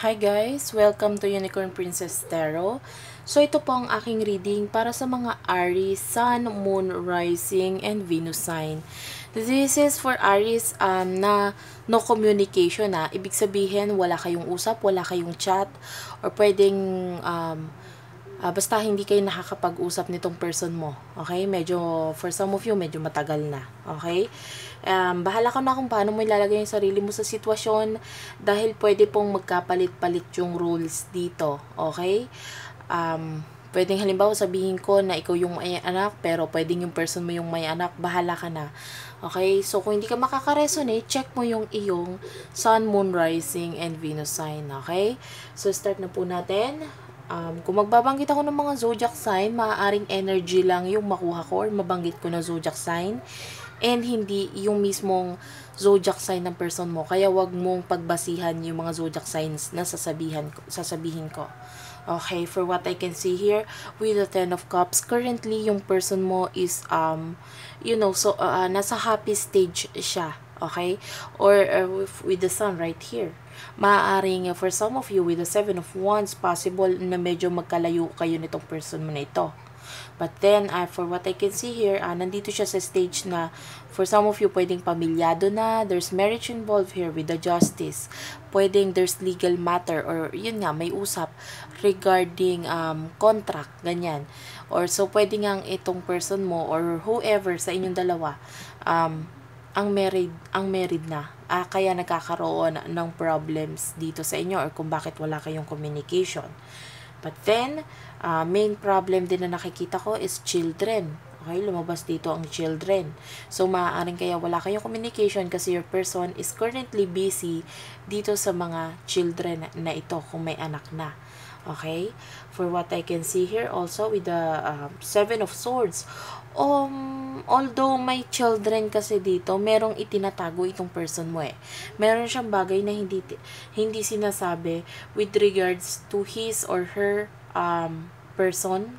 Hi guys! Welcome to Unicorn Princess Tarot. So ito po ang aking reading para sa mga Aries, Sun, Moon, Rising, and Venus sign. This is for Aries na no communication na. Ibig sabihin wala kayong usap, wala kayong chat, or pwedeng basta hindi kayo nakakapag-usap nitong person mo. Okay? Medyo, for some of you, medyo matagal na. Okay? Bahala ka na kung paano mo ilalagay yung sarili mo sa sitwasyon dahil pwede pong magkapalit-palit yung rules dito. Okay? Pwedeng halimbawa sabihin ko na ikaw yung may anak, pero pwedeng yung person mo yung may anak, bahala ka na. Okay? So, kung hindi ka makaka-resonate, check mo yung iyong Sun, Moon, Rising, and Venus sign. Okay? So, start na po natin. Kung magbabanggit ako ng mga zodiac sign, maaaring energy lang yung makuha ko or mabanggit ko na zodiac sign and hindi yung mismong zodiac sign ng person mo. Kaya wag mong pagbasihan yung mga zodiac signs na sasabihin ko. Okay, for what I can see here with the Ten of Cups, currently yung person mo is nasa happy stage siya. Okay? Or with the sun right here. Maaaring for some of you with the Seven of Wands, possible na medyo magkalayo kayo nitong person mo na ito. But then, for what I can see here, nandito siya sa stage na for some of you, pwedeng pamilyado na, there's marriage involved here with the Justice. Pwedeng there's legal matter or yun nga, may usap regarding contract, ganyan. Or so, pwedeng nga itong person mo or whoever sa inyong dalawa, ang married na. Kaya nagkakaroon ng problems dito sa inyo or kung bakit wala kayong communication. But then, main problem din na nakikita ko is children. Okay, lumabas dito ang children. So, maaaring kaya wala kayong communication kasi your person is currently busy dito sa mga children na ito kung may anak na. Okay? For what I can see here also with the Seven of Swords. Although may children kasi dito, merong itinatago itong person mo eh. Meron siyang bagay na hindi sinasabi with regards to his or her person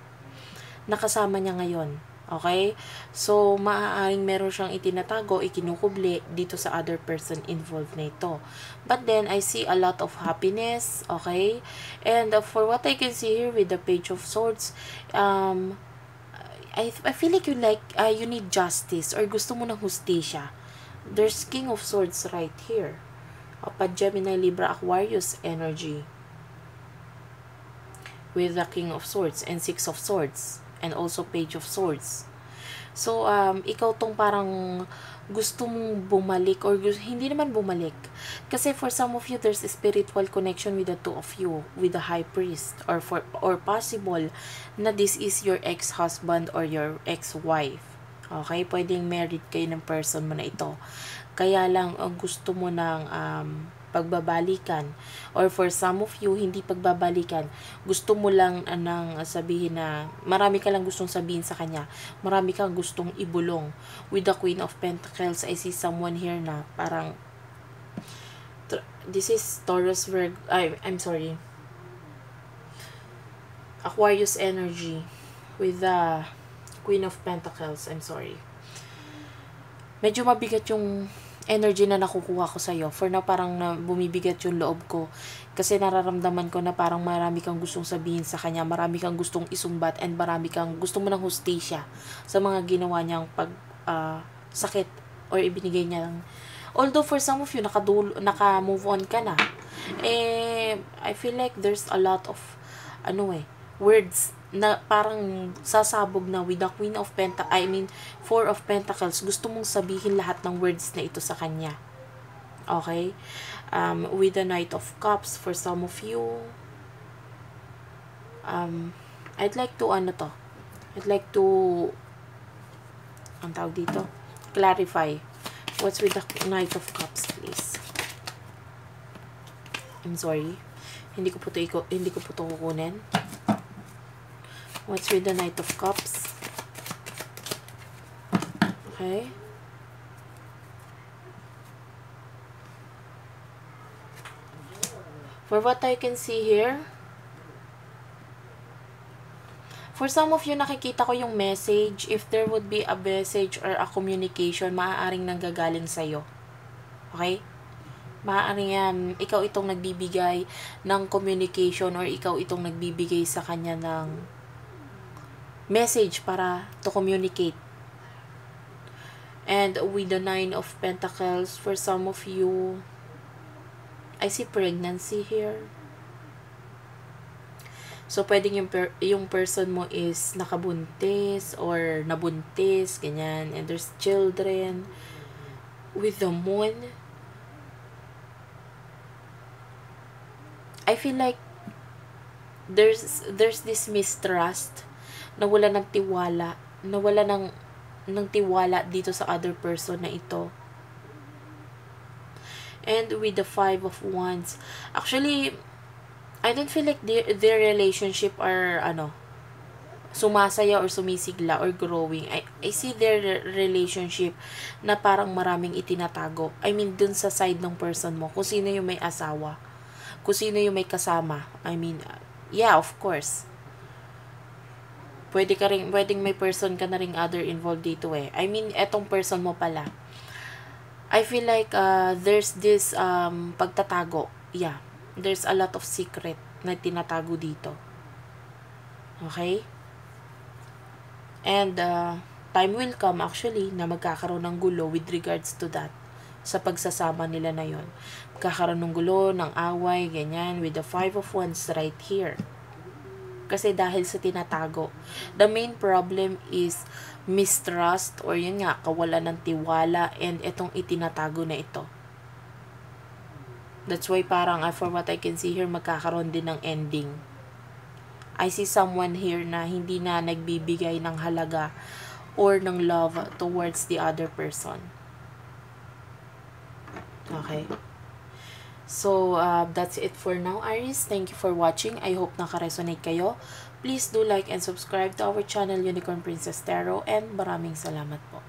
na kasama niya ngayon. Okay? So, maaaring meron siyang itinatago, ikinukubli dito sa other person involved na ito. But then, I see a lot of happiness. Okay? And for what I can see here with the Page of Swords, I feel like you need justice or gusto mo ng hustisya. There's King of Swords right here. Gemini, Libra, Aquarius energy. With the King of Swords and Six of Swords. And also Page of Swords. So, ikaw tong parang gusto mong bumalik or hindi naman bumalik. Kasi for some of you, there's a spiritual connection with the two of you, with the High Priest. Or possible na this is your ex-husband or your ex-wife. Okay? Pwedeng married kayo ng person mo na ito. Kaya lang, gusto mo ng pagbabalikan. Or for some of you, hindi pagbabalikan. Gusto mo lang nang sabihin na marami ka lang gustong sabihin sa kanya. Marami kang gustong ibulong. With the Queen of Pentacles, I see someone here na parang this is Taurus, I'm sorry. Aquarius energy with the Queen of Pentacles. I'm sorry. Medyo mabigat yung energy na nakukuha ko sa'yo. For na parang bumibigat yung loob ko. Kasi nararamdaman ko na parang marami kang gustong sabihin sa kanya. Marami kang gustong isumbat and marami kang gusto mo ng hustisya sa mga ginawa niyang sakit or ibinigay niya. Although for some of you, naka-move on ka na. I feel like there's a lot of words na parang sasabog na with the Queen of Pentacles, Four of Pentacles, gusto mong sabihin lahat ng words na ito sa kanya. Okay? With the Knight of Cups, for some of you, I'd like to, ang tawag dito, clarify. What's with the Knight of Cups, please? I'm sorry. Hindi ko po ito kukunin. What's with the Knight of Cups? Okay. For what I can see here, for some of you, nakikita ko yung message. If there would be a message or a communication, maaaring nanggagaling sa'yo. Okay? Maaaring ikaw itong nagbibigay ng communication or ikaw itong nagbibigay sa kanya ng message para to communicate. And with the 9 of Pentacles, for some of you, I see pregnancy here. So, pwedeng yung person mo is nakabuntis or nabuntis, ganyan. And there's children. With the moon, I feel like there's this mistrust, nawala ng tiwala, nawala ng tiwala dito sa other person na ito. And with the 5 of Wands, actually, I don't feel like their relationship are, sumasaya or sumisigla or growing. I see their relationship na parang maraming itinatago. I mean, dun sa side ng person mo, kung sino yung may asawa, kung sino yung may kasama. I mean, yeah, of course. Pwedeng may person ka na ring other involved dito eh. I mean, etong person mo pala. I feel like there's this pagtatago. Yeah. There's a lot of secret na tinatago dito. Okay? And time will come actually na magkakaroon ng gulo with regards to that. Sa pagsasama nila na yon. Magkakaroon ng gulo, ng away, ganyan. With the 5 of Wands right here. Kasi dahil sa tinatago. The main problem is mistrust or yun nga, kawalan ng tiwala and itong itinatago na ito. That's why parang for what I can see here, magkakaroon din ng ending. I see someone here na hindi na nagbibigay ng halaga or ng love towards the other person. Okay. So, that's it for now, Aries. Thank you for watching. I hope naka-resonate kayo. Please do like and subscribe to our channel, Unicorn Princess Tarot. And maraming salamat po.